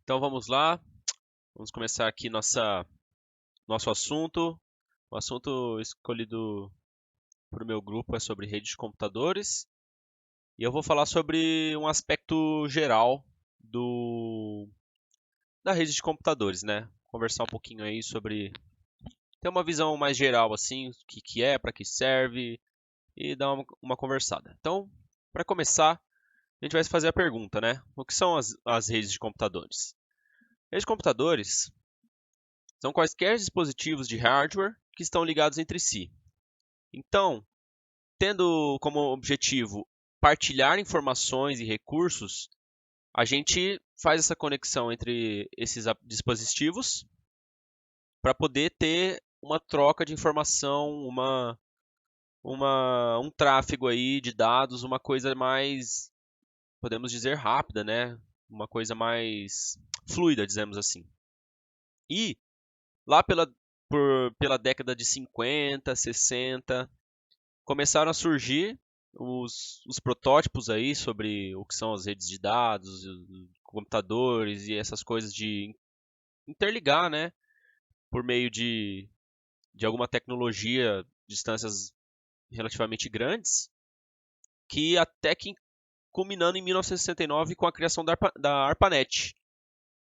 Então vamos lá, vamos começar aqui nosso assunto. O assunto escolhido para o meu grupo é sobre rede de computadores e eu vou falar sobre um aspecto geral do, da rede de computadores, né? Conversar um pouquinho aí sobre ter uma visão mais geral assim, o que é, para que serve e dar uma conversada. Então, para começar, a gente vai fazer a pergunta, né? O que são as redes de computadores? Redes de computadores são quaisquer dispositivos de hardware que estão ligados entre si. Então, tendo como objetivo partilhar informações e recursos, a gente faz essa conexão entre esses dispositivos para poder ter uma troca de informação, um tráfego aí de dados, uma coisa mais, podemos dizer, rápida, né? Uma coisa mais fluida, dizemos assim. E lá pela década de 50, 60, começaram a surgir os protótipos aí sobre o que são as redes de dados, computadores e essas coisas de interligar, né, por meio de alguma tecnologia, distâncias relativamente grandes, que até que culminando em 1969 com a criação da ARPANET,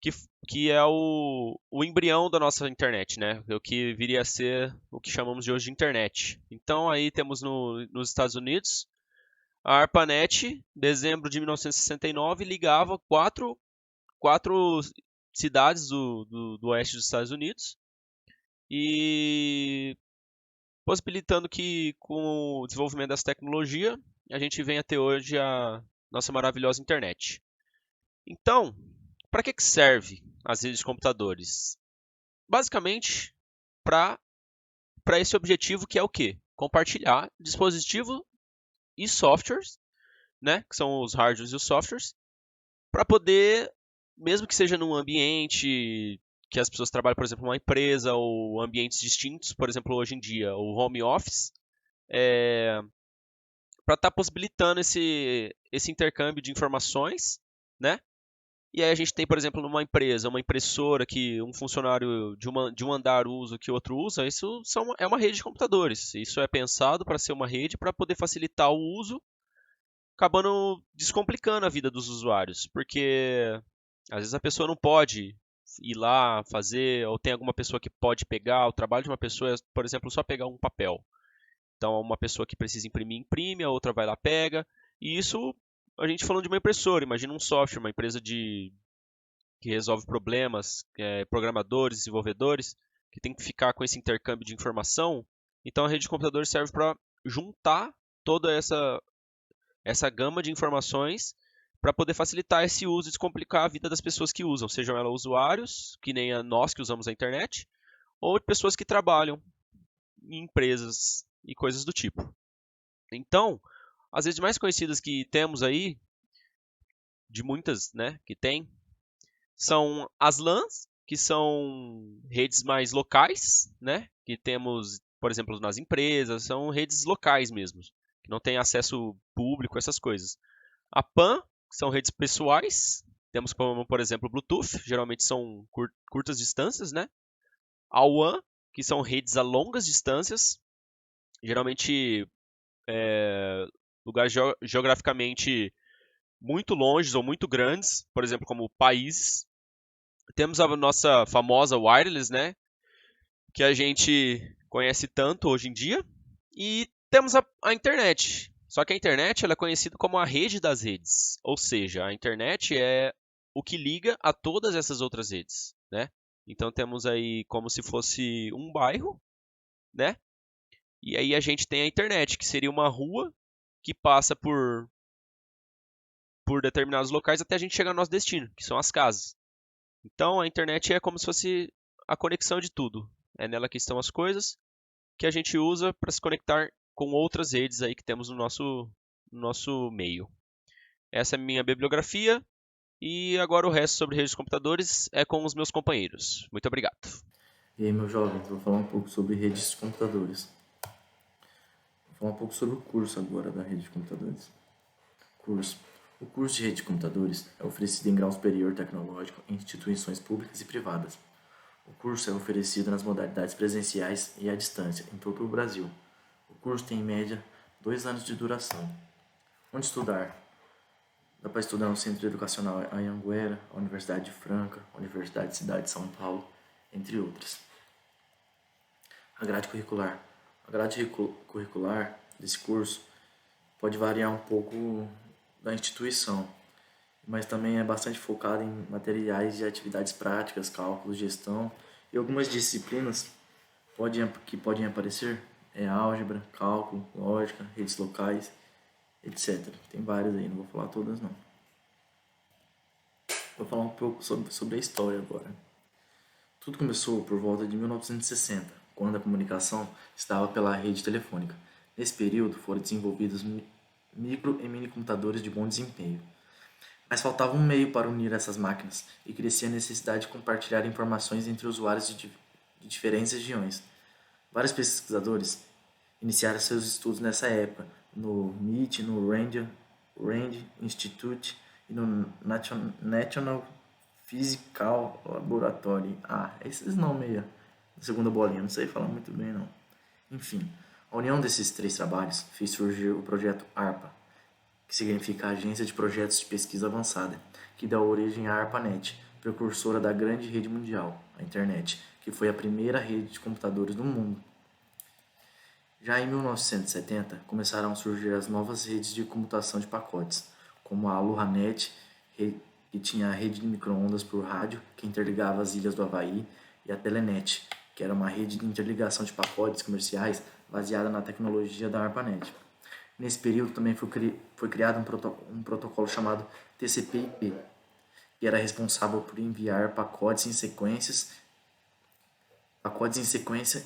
que, que é o embrião da nossa internet, né? O que viria a ser o que chamamos de hoje de internet. Então aí temos nos Estados Unidos a ARPANET, dezembro de 1969, ligava quatro cidades do oeste dos Estados Unidos e possibilitando que com o desenvolvimento dessa tecnologia a gente venha ter hoje a nossa maravilhosa internet. Então, para que serve as redes de computadores? Basicamente, para esse objetivo que é o quê? Compartilhar dispositivo e softwares, né, que são os hardwares e os softwares, para poder, mesmo que seja num ambiente que as pessoas trabalham, por exemplo, numa empresa ou ambientes distintos, por exemplo, hoje em dia, o home office, para estar possibilitando esse intercâmbio de informações, né? E aí a gente tem, por exemplo, numa empresa, uma impressora que um funcionário de um andar usa que o outro usa, é uma rede de computadores. Isso é pensado para ser uma rede para poder facilitar o uso, acabando descomplicando a vida dos usuários, porque às vezes a pessoa não pode ir lá fazer, ou tem alguma pessoa que pode pegar, o trabalho de uma pessoa é, por exemplo, só pegar um papel. Então, uma pessoa que precisa imprimir, imprime, a outra vai lá, pega. E isso, a gente falando de uma impressora, imagina um software, uma empresa que resolve problemas, programadores, desenvolvedores, que tem que ficar com esse intercâmbio de informação. Então, a rede de computadores serve para juntar toda essa gama de informações para poder facilitar esse uso e descomplicar a vida das pessoas que usam, sejam elas usuários, que nem a nós que usamos a internet, ou pessoas que trabalham em empresas e coisas do tipo. Então, as redes mais conhecidas que temos aí, de muitas, né, que tem, são as LANs, que são redes mais locais, né, que temos, por exemplo, nas empresas, são redes locais mesmo, que não tem acesso público, essas coisas. A PAN, que são redes pessoais, temos como, por exemplo, o Bluetooth, geralmente são curtas distâncias, né? A WAN, que são redes a longas distâncias, geralmente lugares geograficamente muito longes ou muito grandes, por exemplo, como países. Temos a nossa famosa wireless, né? Que a gente conhece tanto hoje em dia. E temos a internet. Só que a internet ela é conhecida como a rede das redes. Ou seja, a internet é o que liga a todas essas outras redes, né? Então temos aí como se fosse um bairro, né? E aí a gente tem a internet, que seria uma rua que passa por determinados locais até a gente chegar no nosso destino, que são as casas. Então a internet é como se fosse a conexão de tudo. É nela que estão as coisas que a gente usa para se conectar com outras redes aí que temos no nosso meio. Essa é a minha bibliografia e agora o resto sobre redes de computadores é com os meus companheiros. Muito obrigado. E aí, meu jovem, vou falar um pouco sobre redes de computadores. Vou falar um pouco sobre o curso agora da rede de computadores. Curso. O curso de rede de computadores é oferecido em grau superior tecnológico em instituições públicas e privadas. O curso é oferecido nas modalidades presenciais e à distância em todo o Brasil. O curso tem em média 2 anos de duração. Onde estudar? Dá para estudar no Centro Educacional Anhanguera, a Universidade de Franca, a Universidade de Cidade de São Paulo, entre outras. A grade curricular. A grade curricular desse curso pode variar um pouco da instituição, mas também é bastante focada em materiais de atividades práticas, cálculos, gestão e algumas disciplinas que podem aparecer é álgebra, cálculo, lógica, redes locais, etc. Tem várias aí, não vou falar todas não. Vou falar um pouco sobre a história agora. Tudo começou por volta de 1960, quando a comunicação estava pela rede telefônica. Nesse período foram desenvolvidos micro e mini computadores de bom desempenho. Mas faltava um meio para unir essas máquinas e crescia a necessidade de compartilhar informações entre usuários de diferentes regiões. Vários pesquisadores iniciaram seus estudos nessa época, no MIT, no Rand Institute e no National Physical Laboratory. Esses nomes aí, da segunda bolinha, não sei falar muito bem não. Enfim, a união desses 3 trabalhos fez surgir o projeto ARPA, que significa Agência de Projetos de Pesquisa Avançada, que dá origem à ARPANET, precursora da grande rede mundial, a Internet, que foi a primeira rede de computadores do mundo. Já em 1970, começaram a surgir as novas redes de computação de pacotes, como a AlohaNet, que tinha a rede de micro-ondas por rádio, que interligava as ilhas do Havaí, e a Telenet, que era uma rede de interligação de pacotes comerciais baseada na tecnologia da ARPANET. Nesse período também foi criado um protocolo chamado TCP/IP, que era responsável por enviar pacotes em sequência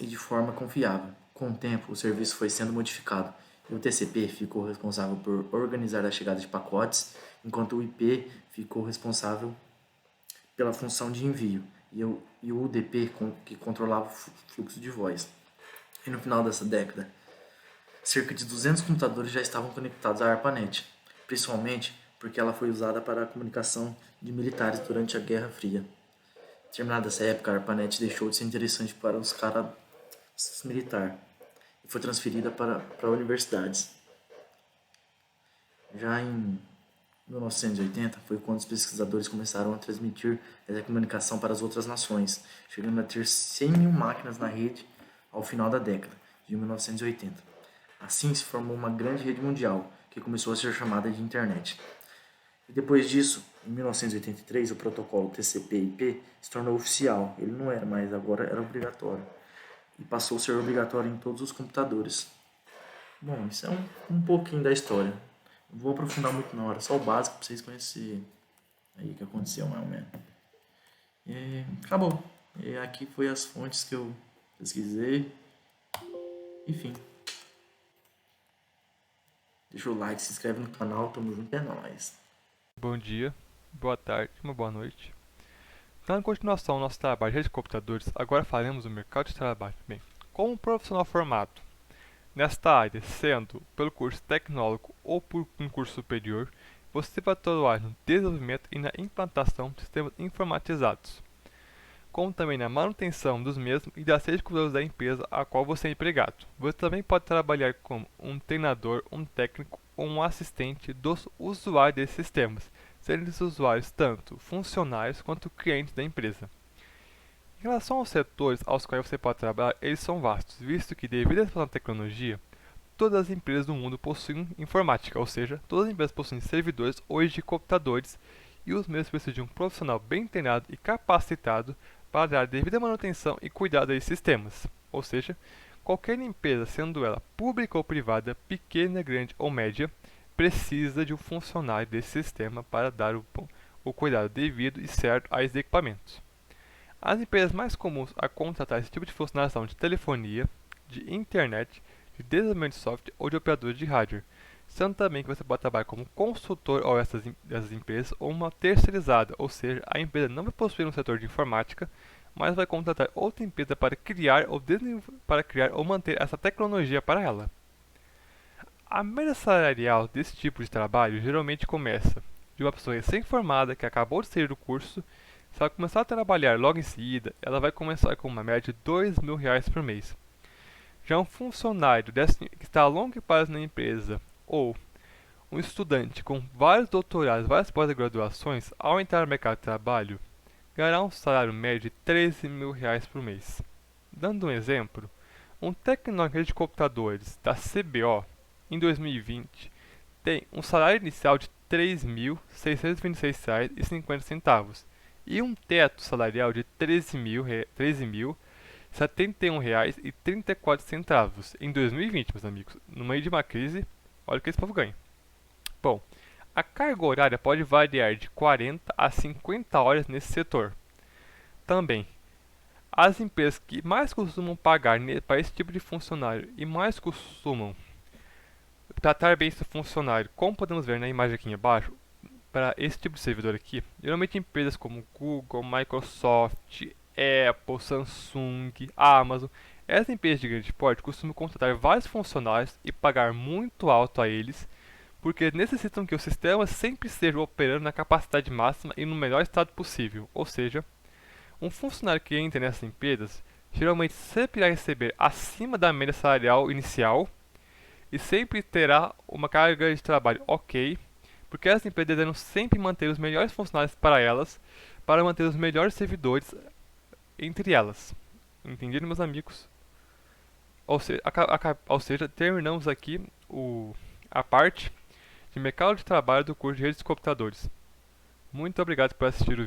e de forma confiável. Com o tempo, o serviço foi sendo modificado e o TCP ficou responsável por organizar a chegada de pacotes, enquanto o IP ficou responsável pela função de envio e o UDP que controlava o fluxo de voz. E no final dessa década, cerca de 200 computadores já estavam conectados à ARPANET, principalmente porque ela foi usada para a comunicação de militares durante a Guerra Fria. Terminada essa época, a ARPANET deixou de ser interessante para os caras militares e foi transferida para universidades. Já em 1980 foi quando os pesquisadores começaram a transmitir essa comunicação para as outras nações, chegando a ter 100 mil máquinas na rede ao final da década de 1980. Assim se formou uma grande rede mundial, que começou a ser chamada de Internet. E depois disso, em 1983, o protocolo TCP/IP se tornou oficial. Ele não era mais, agora era obrigatório. E passou a ser obrigatório em todos os computadores. Bom, isso é um pouquinho da história. Não vou aprofundar muito na hora, só o básico para vocês conhecerem aí o que aconteceu mais ou menos. E acabou. E aqui foi as fontes que eu pesquisei. Enfim. Deixa o like, se inscreve no canal, tamo junto, é nóis. Bom dia, boa tarde, uma boa noite. Dando continuação ao nosso trabalho de rede de computadores, agora faremos o mercado de trabalho. Bem, como um profissional formado nesta área, sendo pelo curso tecnológico ou por um curso superior, você vai atuar no desenvolvimento e na implantação de sistemas informatizados, como também na manutenção dos mesmos e das redes de computadores da empresa a qual você é empregado. Você também pode trabalhar como um treinador, um técnico ou um assistente dos usuários desses sistemas, sendo esses usuários tanto funcionários quanto clientes da empresa. Em relação aos setores aos quais você pode trabalhar, eles são vastos, visto que devido à expansão da tecnologia, todas as empresas do mundo possuem informática, ou seja, todas as empresas possuem servidores hoje de computadores e os mesmos precisam de um profissional bem treinado e capacitado para dar devida manutenção e cuidado desses sistemas. Ou seja, qualquer empresa, sendo ela pública ou privada, pequena, grande ou média, precisa de um funcionário desse sistema para dar o cuidado devido e certo a esses equipamentos. As empresas mais comuns a contratar esse tipo de funcionário são de telefonia, de internet, de desenvolvimento de software ou de operadores de hardware, sendo também que você pode trabalhar como consultor a dessas empresas ou uma terceirizada, ou seja, a empresa não vai possuir um setor de informática, mas vai contratar outra empresa para criar ou manter essa tecnologia para ela. A média salarial desse tipo de trabalho geralmente começa de uma pessoa recém-formada que acabou de sair do curso. Se ela começar a trabalhar logo em seguida, ela vai começar com uma média de R$ 2.000 por mês. Já um funcionário que está a longo prazo na empresa, ou um estudante com vários doutorados, várias pós-graduações, ao entrar no mercado de trabalho, ganhará um salário médio de R$ 13.000 por mês. Dando um exemplo, um técnico de computadores da CBO, em 2020, tem um salário inicial de R$ 3.626,50 e um teto salarial de R$ 13.071,34 em 2020, meus amigos. No meio de uma crise, olha o que esse povo ganha. Bom, a carga horária pode variar de 40 a 50 horas nesse setor. Também, as empresas que mais costumam pagar para esse tipo de funcionário e mais costumam tratar bem esse funcionário, como podemos ver na imagem aqui embaixo, para esse tipo de servidor aqui, geralmente empresas como Google, Microsoft, Apple, Samsung, Amazon, essas empresas de grande porte costumam contratar vários funcionários e pagar muito alto a eles, porque necessitam que o sistema sempre esteja operando na capacidade máxima e no melhor estado possível. Ou seja, um funcionário que entra nessas empresas geralmente sempre irá receber acima da média salarial inicial e sempre terá uma carga de trabalho ok, porque as empresas devem sempre manter os melhores funcionários para elas, para manter os melhores servidores entre elas. Entendido, meus amigos? Ou seja, terminamos aqui a parte de mercado de trabalho do curso de redes de computadores. Muito obrigado por assistir o vídeo.